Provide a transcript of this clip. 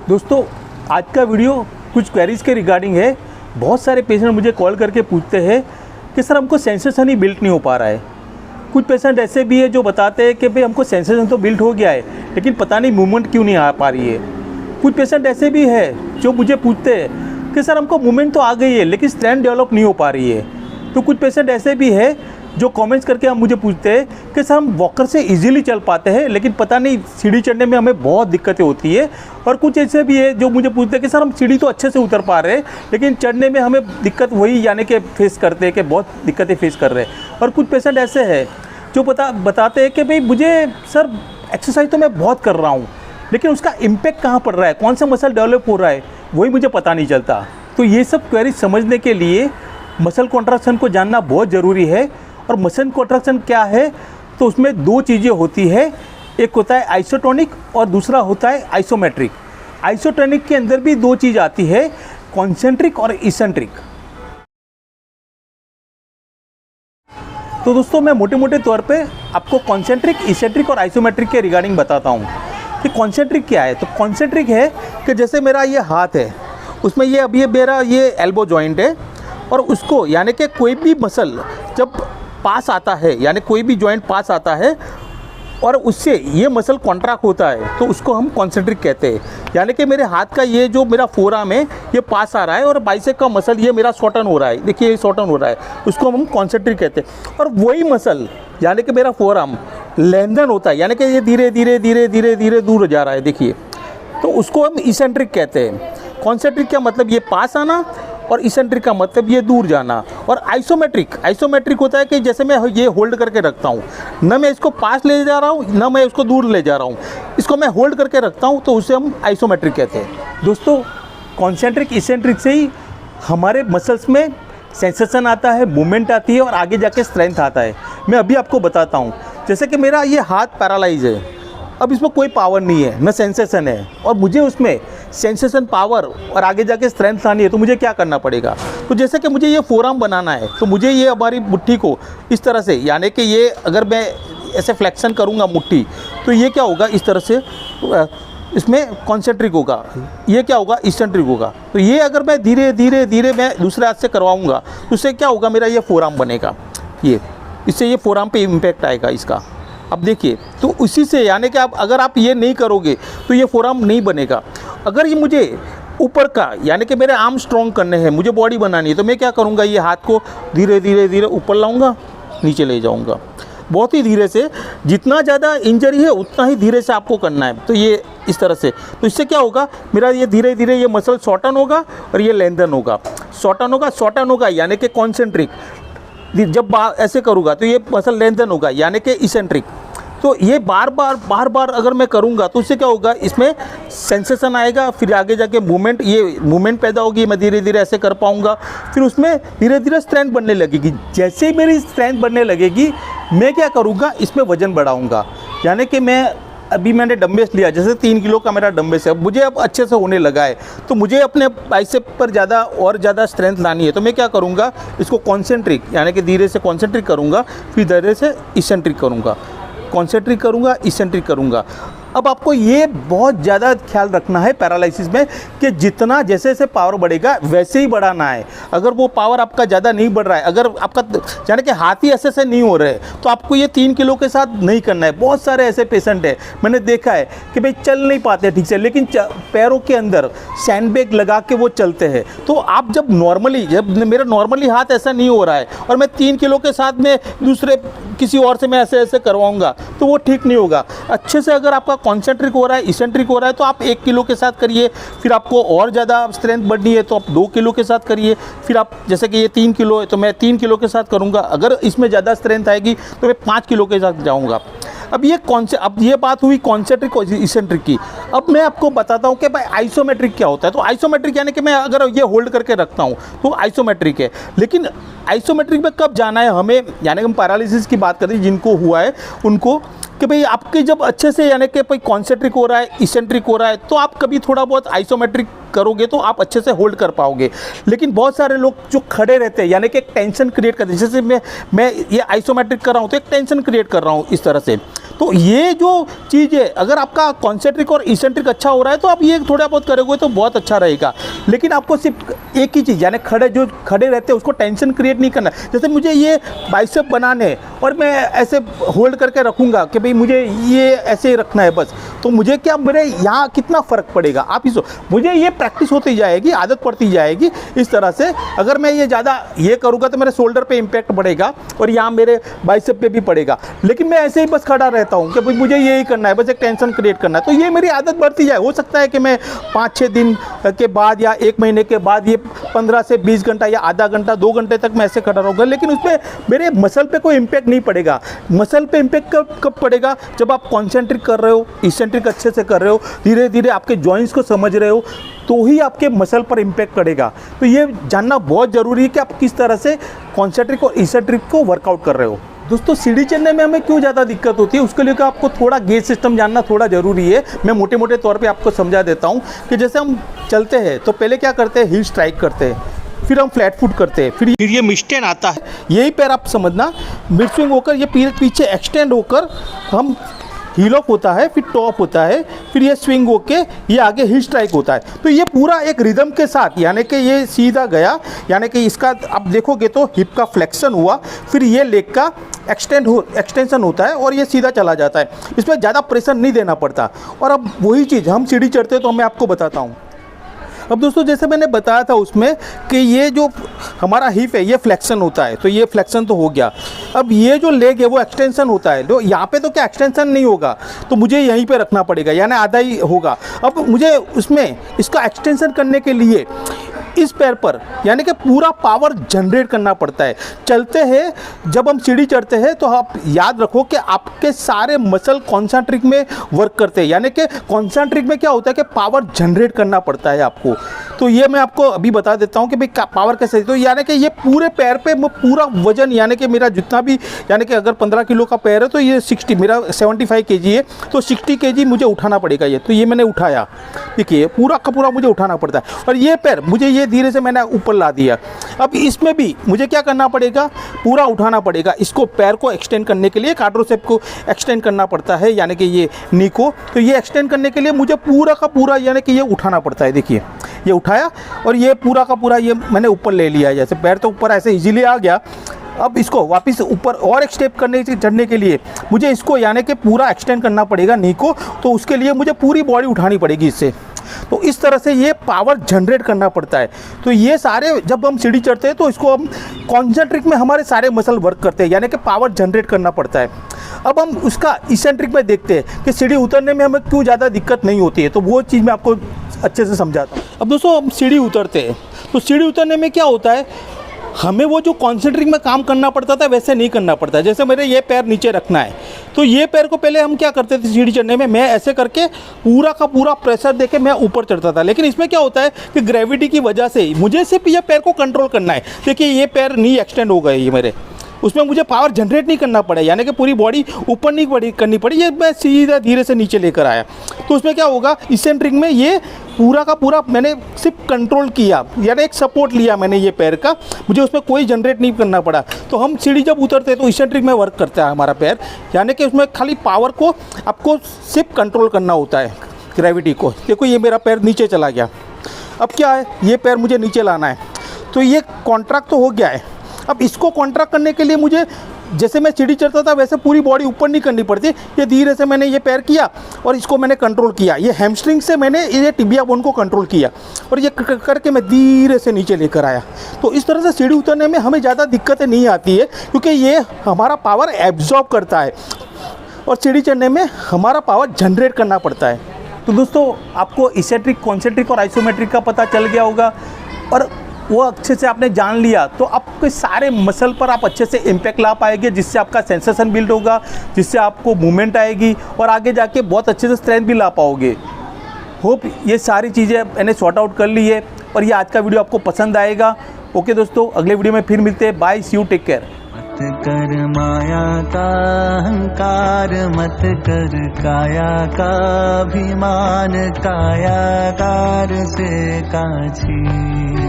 दोस्तों आज का वीडियो कुछ क्वेरीज के रिगार्डिंग है। बहुत सारे पेशेंट मुझे कॉल करके पूछते हैं कि सर हमको सेंसेशन ही बिल्ट नहीं हो पा रहा है। कुछ पेशेंट ऐसे भी है जो बताते हैं कि भाई हमको सेंसेशन तो बिल्ट हो गया है लेकिन पता नहीं मूवमेंट क्यों नहीं आ पा रही है। कुछ पेशेंट ऐसे भी है जो मुझे पूछते हैं कि सर हमको मूवमेंट तो आ गई है लेकिन स्ट्रेंथ डेवलप नहीं हो पा रही है। तो कुछ पेशेंट ऐसे भी है जो कमेंट्स करके हम मुझे पूछते हैं कि सर हम वॉकर से इजीली चल पाते हैं लेकिन पता नहीं सीढ़ी चढ़ने में हमें बहुत दिक्कतें होती है। और कुछ ऐसे भी है जो मुझे पूछते हैं कि सर हम सीढ़ी तो अच्छे से उतर पा रहे हैं लेकिन चढ़ने में हमें दिक्कत वही यानी कि फेस करते हैं कि बहुत दिक्कतें फेस कर रहे हैं। और कुछ पेशेंट ऐसे हैं जो बताते हैं कि भाई मुझे सर एक्सरसाइज तो मैं बहुत कर रहा हूँ लेकिन उसका इम्पैक्ट कहाँ पड़ रहा है, कौन सा मसल डेवलप हो रहा है वही मुझे पता नहीं चलता। तो ये सब क्वेरी समझने के लिए मसल कॉन्ट्रैक्शन को जानना बहुत ज़रूरी है। और मसल कॉन्ट्रैक्शन क्या है तो उसमें दो चीज़ें होती है, एक होता है आइसोटोनिक और दूसरा होता है आइसोमेट्रिक। आइसोटोनिक के अंदर भी दो चीज़ आती है, कॉन्सेंट्रिक और इसेंट्रिक। तो दोस्तों मैं मोटे मोटे तौर पे आपको कॉन्सेंट्रिक, इसेंट्रिक और आइसोमेट्रिक के रिगार्डिंग बताता हूँ कि कॉन्सेंट्रिक क्या है। तो कॉन्सेंट्रिक है कि जैसे मेरा ये हाथ है उसमें ये अभी मेरा ये एल्बो जॉइंट है और उसको यानी कि कोई भी मसल जब पास आता है यानी कोई भी जॉइंट पास आता है और उससे ये मसल कॉन्ट्रैक्ट होता है तो उसको हम कॉन्सेंट्रिक कहते हैं। यानी कि मेरे हाथ का ये जो मेरा फोरआर्म है ये पास आ रहा है और बाइसेप का मसल ये मेरा शॉर्टन हो रहा है, देखिए ये शॉर्टन हो रहा है, उसको हम कॉन्सेंट्रिक कहते हैं। और वही मसल यानी कि मेरा फोरआर्म लेंथन होता है यानी कि ये धीरे धीरे धीरे धीरे धीरे दूर जा रहा है, देखिए, तो उसको हम इसेंट्रिक कहते हैं। कॉन्सेंट्रिक का मतलब ये पास आना और इसेंट्रिक का मतलब ये दूर जाना। और आइसोमेट्रिक होता है कि जैसे मैं ये होल्ड करके रखता हूँ, ना मैं इसको पास ले जा रहा हूँ ना मैं इसको दूर ले जा रहा हूँ, इसको मैं होल्ड करके रखता हूँ तो उसे हम आइसोमेट्रिक कहते हैं। दोस्तों कॉन्सेंट्रिक इसेंट्रिक से ही हमारे मसल्स में सेंसेशन आता है, मूवमेंट आती है और आगे जाके स्ट्रेंथ आता है। मैं अभी आपको बताता हूँ, जैसे कि मेरा ये हाथ पैरालाइज है, अब इसमें कोई पावर नहीं है न सेंसेशन है और मुझे उसमें सेंसेशन, पावर और आगे जाके स्ट्रेंथ लानी है तो मुझे क्या करना पड़ेगा। तो जैसे कि मुझे ये फोरआर्म बनाना है तो मुझे ये हमारी मुट्ठी को इस तरह से यानी कि ये अगर मैं ऐसे फ्लेक्शन करूँगा मुट्ठी तो ये क्या होगा, इस तरह से इसमें कॉन्सेंट्रिक होगा, ये क्या होगा, इसेंट्रिक होगा। तो ये अगर मैं धीरे धीरे धीरे मैं दूसरे हाथ से करवाऊँगा तो उससे क्या होगा, मेरा ये फोरआर्म बनेगा, ये इससे ये फोरआर्म पे इम्पैक्ट आएगा इसका। अब देखिए तो उसी से यानी कि आप अगर आप ये नहीं करोगे तो ये फोरआर्म नहीं बनेगा। अगर ये मुझे ऊपर का यानी कि मेरे आर्म स्ट्रॉन्ग करने हैं, मुझे बॉडी बनानी है तो मैं क्या करूँगा, ये हाथ को धीरे धीरे धीरे ऊपर लाऊंगा, नीचे ले जाऊँगा, बहुत ही धीरे से। जितना ज़्यादा इंजरी है उतना ही धीरे से आपको करना है। तो ये इस तरह से, तो इससे क्या होगा, मेरा ये धीरे धीरे ये मसल शॉर्टन होगा और ये लेंथन होगा, शॉर्टन होगा यानी कि कॉन्सेंट्रिक। जब ऐसे करूँगा तो ये मसल लेंथन होगा यानी कि इसेंट्रिक। तो ये बार बार अगर मैं करूँगा तो उससे क्या होगा, इसमें सेंसेशन आएगा, फिर आगे जाके मूवमेंट पैदा होगी, मैं धीरे धीरे ऐसे कर पाऊँगा, फिर उसमें धीरे धीरे स्ट्रेंथ बनने लगेगी। जैसे ही मेरी स्ट्रेंथ बनने लगेगी मैं क्या करूँगा, इसमें वजन बढ़ाऊँगा। यानी कि मैंने डम्बेस लिया, जैसे 3 किलो का मेरा डम्बेस है, मुझे अब अच्छे से होने लगा है तो मुझे अपने बाइसेप पर ज़्यादा स्ट्रेंथ लानी है तो मैं क्या करूँगा, इसको कॉन्सेंट्रिक यानी कि धीरे से कॉन्सेंट्रिक करूँगा, फिर धीरे से इसेंट्रिक करूँगा, कॉन्सेंट्रिक करूँगा, इसेंट्रिक करूँगा। अब आपको ये बहुत ज़्यादा ख्याल रखना है पैरालिसिस में कि जितना जैसे जैसे पावर बढ़ेगा वैसे ही बढ़ाना है। अगर वो पावर आपका ज़्यादा नहीं बढ़ रहा है, अगर आपका यानी कि हाथ ही ऐसे नहीं हो रहे तो आपको ये 3 किलो के साथ नहीं करना है। बहुत सारे ऐसे पेशेंट हैं, मैंने देखा है कि भाई चल नहीं पाते ठीक से लेकिन पैरों के अंदर सैंडबैग लगा के वो चलते हैं। तो आप जब मेरा नॉर्मली हाथ ऐसा नहीं हो रहा है और मैं 3 किलो के साथ में दूसरे किसी और से मैं ऐसे करवाऊँगा तो वो ठीक नहीं होगा। अच्छे से अगर आपका कॉन्सेंट्रिक हो रहा है, इसेंट्रिक हो रहा है तो आप 1 किलो के साथ करिए, फिर आपको और ज़्यादा स्ट्रेंथ बढ़नी है तो आप 2 किलो के साथ करिए, फिर आप जैसे कि ये 3 किलो है तो मैं 3 किलो के साथ करूँगा, अगर इसमें ज़्यादा स्ट्रेंथ आएगी तो मैं 5 किलो के साथ जाऊँगा। अब ये बात हुई कॉन्सेंट्रिक और इसेंट्रिक की। अब मैं आपको बताता हूँ कि भाई आइसोमेट्रिक क्या होता है। तो आइसोमेट्रिक यानी कि मैं अगर ये होल्ड करके रखता हूँ तो आइसोमेट्रिक है। लेकिन आइसोमेट्रिक में कब जाना है हमें, यानी कि हम पैरालिसिस की बात करें जिनको हुआ है उनको, कि भाई आपके जब अच्छे से यानी कि भाई कॉन्सेंट्रिक हो रहा है, इसेंट्रिक हो रहा है तो आप कभी थोड़ा बहुत आइसोमेट्रिक करोगे तो आप अच्छे से होल्ड कर पाओगे। लेकिन बहुत सारे लोग जो खड़े रहते हैं यानी कि एक टेंशन क्रिएट करते हैं, जैसे मैं ये आइसोमेट्रिक कर रहा हूँ तो एक टेंशन क्रिएट कर रहा हूँ इस तरह से, तो ये जो चीज़ है, अगर आपका कॉन्सेंट्रिक और इसेंट्रिक अच्छा हो रहा है तो आप ये थोड़ा बहुत करोगे तो बहुत अच्छा रहेगा। लेकिन आपको सिर्फ एक ही चीज़, यानी जो खड़े रहते हैं उसको टेंशन क्रिएट नहीं करना। जैसे मुझे ये बाइसेप बनाने और मैं ऐसे होल्ड करके रखूँगा कि भाई मुझे ये ऐसे ही रखना है बस, तो मुझे क्या, मेरे यहाँ कितना फ़र्क पड़ेगा। आप ही मुझे ये प्रैक्टिस होती जाएगी, आदत पड़ती जाएगी इस तरह से। अगर मैं ये ज़्यादा ये करूँगा तो मेरे शोल्डर पे इम्पैक्ट पड़ेगा और यहाँ मेरे बाइसेप पे भी पड़ेगा। लेकिन मैं ऐसे ही बस खड़ा रहता हूँ कि भाई मुझे यही करना है, बस एक टेंशन क्रिएट करना है, तो ये मेरी आदत बढ़ती जाए। हो सकता है कि मैं 5-6 दिन के बाद या 1 महीने के बाद ये 15 से 20 घंटा या आधा घंटा 2 घंटे तक मैं ऐसे खड़ा रहूँगा, लेकिन उस पर मेरे मसल पे कोई इम्पैक्ट नहीं पड़ेगा। मसल पे इम्पैक्ट कब पड़ेगा? जब आप कॉन्सेंट्रिक कर रहे हो, इसेंट्रिक अच्छे से कर रहे हो, धीरे धीरे आपके जॉइंट्स को समझ रहे हो, तो ही आपके मसल पर इम्पैक्ट पड़ेगा। तो ये जानना बहुत ज़रूरी है कि आप किस तरह से कॉन्सेंट्रिक और इसेंट्रिक को वर्कआउट कर रहे हो। दोस्तों, सीढ़ी चढ़ने में हमें क्यों ज़्यादा दिक्कत होती है, उसके लिए आपको थोड़ा गेज सिस्टम जानना थोड़ा ज़रूरी है। मैं मोटे मोटे तौर पे आपको समझा देता हूँ कि जैसे हम चलते हैं तो पहले क्या करते हैं, हील स्ट्राइक करते हैं, फिर हम फ्लैट फुट करते हैं, फिर ये मिड स्टैंड आता है। यही पैर आप समझना, मिड स्विंग होकर ये पीछे एक्सटेंड होकर हम हील ऑफ होता है, फिर टॉप होता है, फिर ये स्विंग होके ये आगे हिल स्ट्राइक होता है। तो ये पूरा एक रिदम के साथ, यानी कि ये सीधा गया, यानी कि इसका आप देखोगे तो हिप का फ्लेक्शन हुआ, फिर ये लेग का एक्सटेंशन होता है और ये सीधा चला जाता है। इसमें ज़्यादा प्रेशर नहीं देना पड़ता। और अब वही चीज़ हम सीढ़ी चढ़ते हैं तो मैं आपको बताता हूँ। अब दोस्तों, जैसे मैंने बताया था उसमें कि ये जो हमारा हिप है ये फ्लेक्शन होता है, तो ये फ्लेक्शन तो हो गया। अब ये जो लेग है वो एक्सटेंशन होता है। तो यहाँ पे तो क्या एक्सटेंशन नहीं होगा, तो मुझे यहीं पे रखना पड़ेगा, यानी आधा ही होगा। अब मुझे उसमें इसका एक्सटेंशन करने के लिए इस पैर पर यानी कि पूरा पावर जनरेट करना पड़ता है। चलते हैं, जब हम सीढ़ी चढ़ते हैं तो आप याद रखो कि आपके सारे मसल कॉन्सेंट्रिक में वर्क करते हैं, यानी कि कॉन्सेंट्रिक में क्या होता है कि पावर जनरेट करना पड़ता है आपको। तो ये मैं आपको अभी बता देता हूँ कि भाई पावर कैसे, तो यानी कि ये पूरे पैर पे पूरा वजन, यानी कि मेरा जितना भी, यानी कि अगर 15 किलो का पैर है तो ये 60, मेरा 75 kg है, तो 60 kg मुझे उठाना पड़ेगा। ये तो ये मैंने उठाया, देखिए पूरा का पूरा मुझे उठाना पड़ता है। और ये पैर मुझे ये धीरे से मैंने ऊपर ला दिया। अब इसमें भी मुझे क्या करना पड़ेगा, पूरा उठाना पड़ेगा। इसको पैर को एक्सटेंड करने के लिए क्वाड्रिसेप को एक्सटेंड करना पड़ता है, यानी कि ये नी को, तो ये एक्सटेंड करने के लिए मुझे पूरा का पूरा यानी कि ये उठाना पड़ता है। देखिए ये उठाया और ये पूरा का पूरा ये मैंने ऊपर ले लिया, जैसे पैर तो ऊपर ऐसे इजीली आ गया। अब इसको वापस ऊपर और एक स्टेप करने चढ़ने के लिए मुझे इसको यानी कि पूरा एक्सटेंड करना पड़ेगा नी को, तो उसके लिए मुझे पूरी बॉडी उठानी पड़ेगी इससे। तो इस तरह से ये पावर जनरेट करना पड़ता है। तो ये सारे जब हम सीढ़ी चढ़ते हैं तो इसको हम कॉन्सेंट्रिक में हमारे सारे मसल वर्क करते हैं, यानी कि पावर जनरेट करना पड़ता है। अब हम उसका इसेंट्रिक में देखते हैं कि सीढ़ी उतरने में हमें क्यों ज़्यादा दिक्कत नहीं होती है, तो वो चीज़ मैं आपको अच्छे से समझाता हूँ। अब दोस्तों, हम सीढ़ी उतरते हैं तो सीढ़ी उतरने में क्या होता है, हमें वो जो कॉन्सेंट्रिक में काम करना पड़ता था वैसे नहीं करना पड़ता। जैसे मेरे ये पैर नीचे रखना है, तो ये पैर को पहले हम क्या करते थे सीढ़ी चढ़ने में, मैं ऐसे करके पूरा का पूरा प्रेशर देके मैं ऊपर चढ़ता था। लेकिन इसमें क्या होता है कि ग्रेविटी की वजह से मुझे सिर्फ ये पैर को कंट्रोल करना है। देखिए ये पैर नी एक्सटेंड हो गए ये मेरे, उसमें मुझे पावर जनरेट नहीं करना पड़ा, यानी कि पूरी बॉडी ऊपर नहीं करनी पड़ी, ये मैं सीधा धीरे से नीचे लेकर आया। तो उसमें क्या होगा, इसेंट्रिक में ये पूरा का पूरा मैंने सिर्फ कंट्रोल किया, यानी एक सपोर्ट लिया मैंने ये पैर का, मुझे उसमें कोई जनरेट नहीं करना पड़ा। तो हम सीढ़ी जब उतरते हैं तो इसेंट्रिक में वर्क करता है हमारा पैर, यानी कि उसमें खाली पावर को आपको सिर्फ कंट्रोल करना होता है, ग्रेविटी को। देखो ये मेरा पैर नीचे चला गया, अब क्या है, ये पैर मुझे नीचे लाना है, तो ये कॉन्ट्रैक्ट तो हो गया है। अब इसको कॉन्ट्रैक्ट करने के लिए मुझे, जैसे मैं सीढ़ी चढ़ता था वैसे पूरी बॉडी ऊपर नहीं करनी पड़ती, ये धीरे से मैंने ये पैर किया और इसको मैंने कंट्रोल किया, ये हैमस्ट्रिंग से मैंने ये टिबिया बोन को कंट्रोल किया और ये करके मैं धीरे से नीचे लेकर आया। तो इस तरह से सीढ़ी उतरने में हमें ज़्यादा दिक्कतें नहीं आती है, क्योंकि ये हमारा पावर एब्जॉर्ब करता है और सीढ़ी चढ़ने में हमारा पावर जनरेट करना पड़ता है। तो दोस्तों, आपको इसेंट्रिक, कॉन्सेंट्रिक और आइसोमेट्रिक का पता चल गया होगा और वो अच्छे से आपने जान लिया, तो आपके सारे मसल पर आप अच्छे से इम्पैक्ट ला पाएंगे, जिससे आपका सेंसेशन बिल्ड होगा, जिससे आपको मूवमेंट आएगी और आगे जाके बहुत अच्छे से स्ट्रेंथ भी ला पाओगे। होप ये सारी चीज़ें मैंने सॉर्ट आउट कर ली है और ये आज का वीडियो आपको पसंद आएगा। ओके दोस्तों, अगले वीडियो में फिर मिलते हैं। Bye, see you, take care. मत कर माया का अहंकार, मत कर काया का अभिमान, कायाकार से काछी।